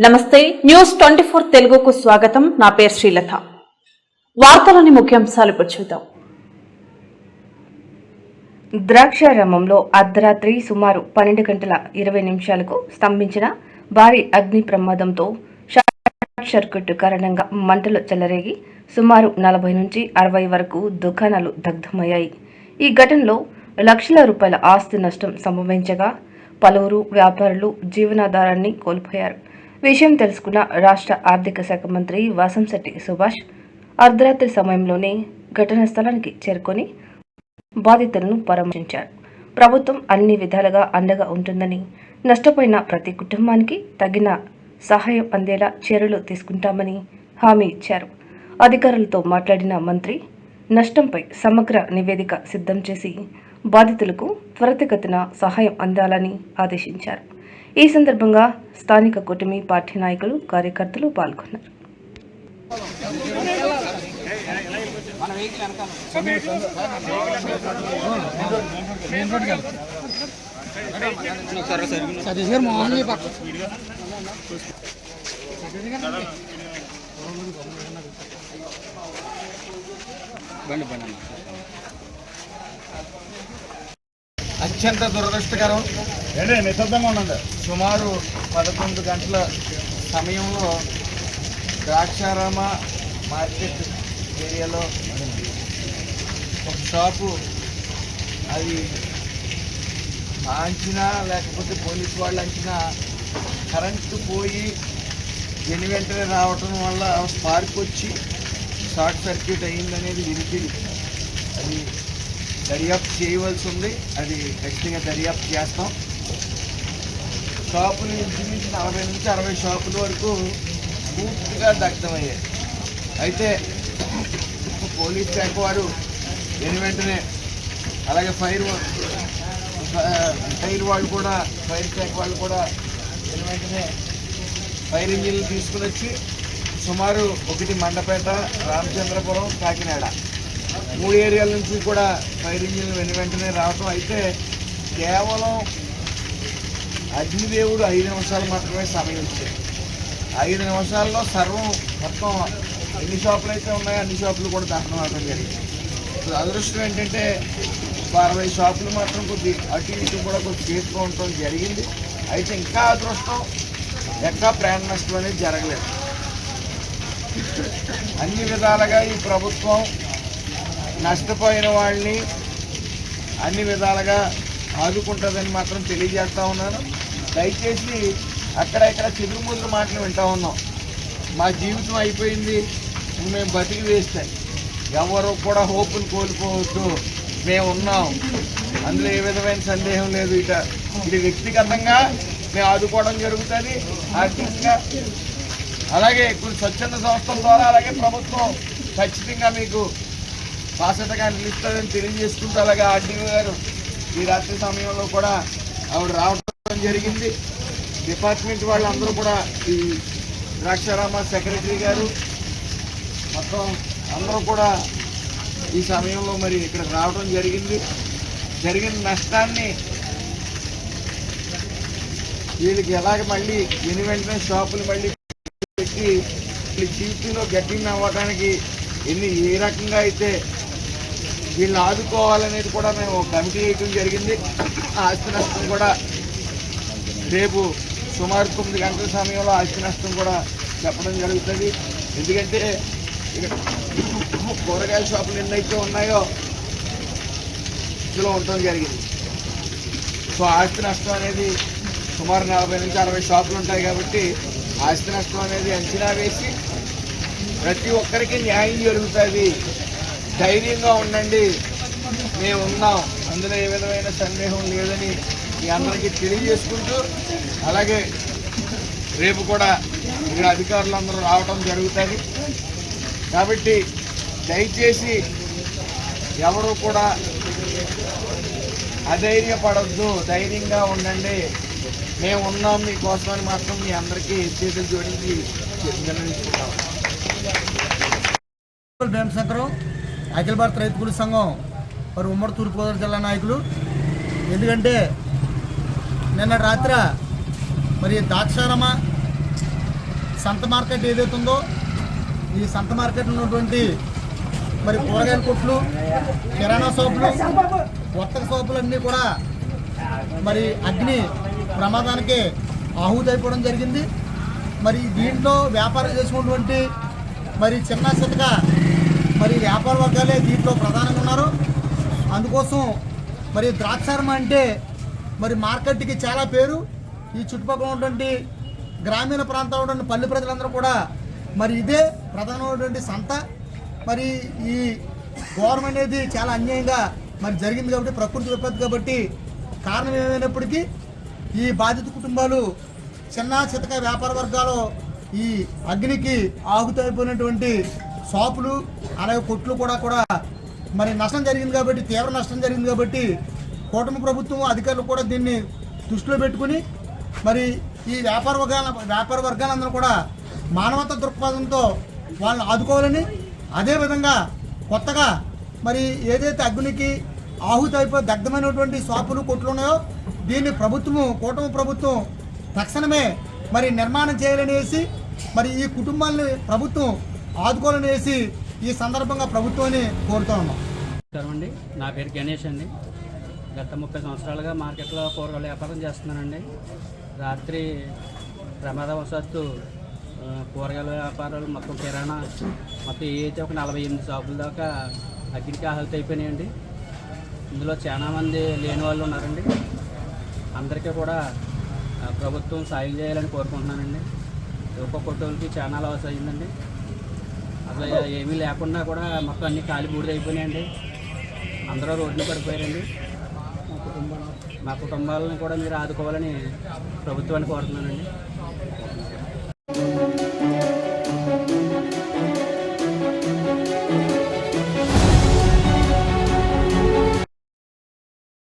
నమస్తే న్యూస్ 24 తెలుగుకు స్వాగతం. నా పేరు శ్రీలత. వార్తలోని ముఖ్యాంశాలు చూద్దాం. ద్రాక్షారామంలో అర్ధరాత్రి సుమారు 12 గంటల 20 నిమిషాలకు స్తంభించిన భారీ అగ్ని ప్రమాదంతో షార్ట్ సర్క్యూట్ కారణంగా మంటలు చెలరేగి సుమారు 40 నుంచి 60 వరకు దుకాణాలు దగ్ధమయ్యాయి. ఈ ఘటనలో లక్షల రూపాయల ఆస్తి నష్టం సంభవించగా పలువురు వ్యాపారులు జీవనాధారాన్ని కోల్పోయారు. విషయం తెలుసుకున్న రాష్ట్ర ఆర్థిక శాఖ మంత్రి వాసంశెట్టి సుభాష్ అర్ధరాత్రి సమయంలోనే ఘటనా స్థలానికి చేరుకొని బాధితులను పరామర్శించారు. ప్రభుత్వం అన్ని విధాలుగా అండగా ఉంటుందని, నష్టపోయిన ప్రతి కుటుంబానికి తగిన సహాయం అందేలా చర్యలు తీసుకుంటామని హామీ ఇచ్చారు. అధికారులతో మాట్లాడిన మంత్రి నష్టంపై సమగ్ర నివేదిక సిద్ధం చేసి బాధితులకు త్వరితగతిన సహాయం అందాలని ఆదేశించారు. ఈ సందర్భంగా స్థానిక కూటమి పార్టీ నాయకులు, కార్యకర్తలు పాల్గొన్నారు. అత్యంత దురదృష్టకరం. నిశ్శబ్దంగా ఉండండి. సుమారు 11 గంటల సమయంలో ద్రాక్షారామ మార్కెట్ ఏరియాలో ఒక షాపు అది అంచినా లేకపోతే పోలీసు వాళ్ళు అంచినా కరెంటు పోయి వెంటనే రావటం వల్ల స్పార్క్ వచ్చి షార్ట్ సర్క్యూట్ అయిందనేది వినికిడి. అది దర్యాప్తు చేయవలసి ఉంది. అది ఖచ్చితంగా దర్యాప్తు చేస్తాం. షాపులు ఇంచుమించు 40 నుంచి 60 షాపుల వరకు పూర్తిగా దగ్ధమయ్యాయి. అయితే పోలీస్ శాఖ వారు వెంటనే అలాగే ఫైర్ వాళ్ళు కూడా ఫైర్ శాఖ వాళ్ళు కూడా వెంటనే ఫైర్ ఇంజిన్లు తీసుకుని వచ్చి సుమారు 1 మండపేట, రామచంద్రపురం, కాకినాడ 3 ఏరియాల నుంచి కూడా ఫైర్ ఇంజిన్లు వెంటనే రావటం. అయితే కేవలం అగ్నిదేవుడు 5 నిమిషాలు మాత్రమే సమయం ఇచ్చాడు. 5 నిమిషాల్లో సర్వం మొత్తం ఎన్ని షాపులు అయితే ఉన్నాయో అన్ని షాపులు కూడా దహనం అవడం జరిగింది. అదృష్టం ఏంటంటే 60 షాపులు మాత్రం కొద్ది అటు ఇటు కూడా కొద్ది చేసుకోవడం జరిగింది. అయితే ఇంకా అదృష్టం ఎక్కడ ప్రాణ నష్టం అనేది జరగలేదు. అన్ని విధాలుగా ఈ ప్రభుత్వం నష్టపోయిన వాళ్ళని అన్ని విధాలుగా ఆదుకుంటుందని మాత్రం తెలియజేస్తూ ఉన్నాను. దయచేసి అక్కడ ఇక్కడ చెదురుముదురు మాటలు వింటూ ఉన్నాం. మా జీవితం అయిపోయింది, మేము బతికి వేస్తాం, ఎవరు కూడా హోప్ని కోల్పోవద్దు, మేము ఉన్నాం, అందులో ఏ విధమైన సందేహం లేదు. ఇది వ్యక్తిగతంగా మేము ఆదుకోవడం జరుగుతుంది, ఆర్థికంగా అలాగే కొన్ని స్వచ్ఛంద సంస్థల ద్వారా అలాగే ప్రభుత్వం ఖచ్చితంగా మీకు బాధ్యతగా నిలుస్తుందని తెలియజేసుకుంటూ అలాగే ఆర్డీఓ గారు ఈ రాత్రి సమయంలో కూడా ఆవిడ రావడం జరిగింది. డిపార్ట్మెంట్ వాళ్ళందరూ కూడా ఈ ద్రాక్షారామ సెక్రటరీ గారు మొత్తం అందరూ కూడా ఈ సమయంలో మరి ఇక్కడికి రావడం జరిగింది. జరిగిన నష్టాన్ని వీళ్ళకి ఎలాగ మళ్ళీ వెంటనే షాపులు మళ్ళీ పెట్టి జీవితంలో గట్టిన అవ్వడానికి ఏ రకంగా అయితే వీళ్ళని ఆదుకోవాలనేది కూడా మేము కమిటీ వేయడం జరిగింది. ఆస్తి నష్టం కూడా రేపు సుమారు 9 గంటల సమయంలో ఆస్తి నష్టం కూడా చెప్పడం జరుగుతుంది. ఎందుకంటే ఇక్కడ కూరగాయల షాపులు ఎన్నైతే ఉన్నాయో ఇందులో ఉండటం జరిగింది. సో ఆస్తి నష్టం అనేది సుమారు 40 నుంచి 60 షాపులు ఉంటాయి కాబట్టి ఆస్తి నష్టం అనేది అంచనా వేసి ప్రతి ఒక్కరికి న్యాయం జరుగుతుంది. ధైర్యంగా ఉండండి, మేము ఉన్నాం, అందులో ఏ విధమైన సందేహం లేదని మీ అందరికీ తెలియజేసుకుంటూ అలాగే రేపు కూడా ఇక్కడ అధికారులందరూ రావడం జరుగుతుంది. కాబట్టి దయచేసి ఎవరు కూడా అధైర్యపడద్దు, ధైర్యంగా ఉండండి, మేము ఉన్నాం మీకోసమని మాత్రం మీ అందరికీ చేతులు జోడించి విన్నవించుకుంటాం. భీమశంకరం, అఖిల భారత రైతు కూలీ సంఘం మరి ఉమ్మడి తూర్పుగోదావరి జిల్లా నాయకులు. ఎందుకంటే నిన్న రాత్రి మరి ద్రాక్షారామ సంత మార్కెట్ ఏదైతే ఉందో ఈ సంత మార్కెట్లో ఉన్నటువంటి మరి కూరగాయల కొట్లు, కిరాణా షాపులు, వర్తక షాపులు అన్నీ కూడా మరి అగ్ని ప్రమాదానికి ఆహుతైపోవడం జరిగింది. మరి దీంట్లో వ్యాపారం చేసుకున్నటువంటి మరి చిన్న చితక మరి వ్యాపార వర్గాలే దీంట్లో ప్రధానంగా ఉన్నారు. అందుకోసం మరి ద్రాక్షారం అంటే మరి మార్కెట్కి చాలా పేరు. ఈ చుట్టుపక్కల ఉన్నటువంటి గ్రామీణ ప్రాంతాల్లో ఉన్నటువంటి పల్లె ప్రజలందరూ కూడా మరి ఇదే ప్రధానమైనటువంటి సంత. మరి ఈ గవర్నమెంట్ అనేది చాలా అన్యాయంగా మరి జరిగింది కాబట్టి, ప్రకృతి విపత్తు కాబట్టి, కారణం ఏమైనప్పటికీ ఈ బాధిత కుటుంబాలు చిన్న చితక వ్యాపార వర్గాలు ఈ అగ్నికి ఆహుతైపోయినటువంటి షాపులు అలాగే కొట్లు కూడా మరి నష్టం జరిగింది కాబట్టి, తీవ్ర నష్టం జరిగింది కాబట్టి కూటమి ప్రభుత్వం అధికారులు కూడా దీన్ని దృష్టిలో పెట్టుకుని మరి ఈ వ్యాపార వర్గాలందరూ కూడా మానవతా దృక్పథంతో వాళ్ళని ఆదుకోవాలని, అదేవిధంగా కొత్తగా మరి ఏదైతే అగ్నికి ఆహుతైపోయి దగ్ధమైనటువంటి షాపులు కొట్లు ఉన్నాయో దీన్ని కూటమి ప్రభుత్వం తక్షణమే మరి నిర్మాణం చేయాలనేసి మరి ఈ కుటుంబాలని ప్రభుత్వం ఆదుకోవాలనేసి ఈ సందర్భంగా ప్రభుత్వాన్ని కోరుతూ ఉన్నాం. అండి, నా పేరు గణేష్ అండి. గత 30 సంవత్సరాలుగా మార్కెట్లో కూరగాయల వ్యాపారం చేస్తున్నానండి. రాత్రి ప్రమాదవశాత్తు కూరగాయల వ్యాపారాలు మొత్తం కిరాణా మొత్తం అయితే ఒక 48 షాపుల దాకా అగ్నికి ఆహుతి అయిపోయినాయండి. ఇందులో చాలామంది లేని వాళ్ళు ఉన్నారండి. అందరికీ కూడా ప్రభుత్వం సాయం చేయాలని కోరుకుంటున్నానండి. ఒక్కొక్క కొట్టులకి చాలా లాస్ అయిందండి. అసలు ఏమీ లేకుండా కూడా మొత్తం అన్ని ఖాళీ బూడిద అయిపోయినాయండి. అందరూ రోడ్లు పడిపోయారండి. మా కుటుంబాలను కూడా మీరు ఆదుకోవాలని ప్రభుత్వాన్ని కోరుతున్నానండి.